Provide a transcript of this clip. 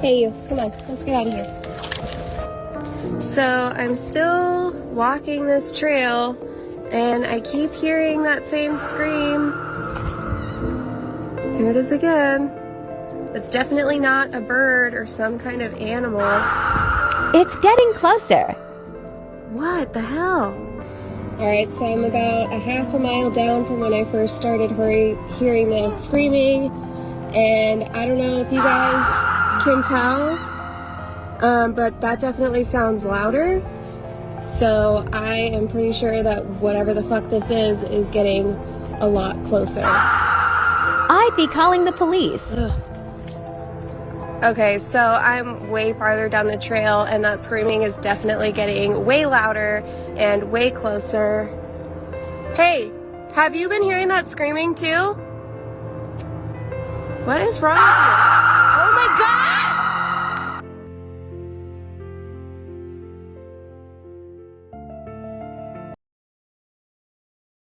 Hey you, come on, let's get out of here. So I'm still walking this trail and I keep hearing that same scream. Here it is again. It's definitely not a bird or some kind of animal. It's getting closer. What the hell? Alright, so I'm about a half a mile down from when I first started hearing the screaming, and I don't know if you guys can tell, but that definitely sounds louder. So I am pretty sure that whatever the fuck this is getting a lot closer. I'd be calling the police. Ugh. Okay, so I'm way farther down the trail and that screaming is definitely getting way louder and way closer. Hey, have you been hearing that screaming too? What is wrong with you?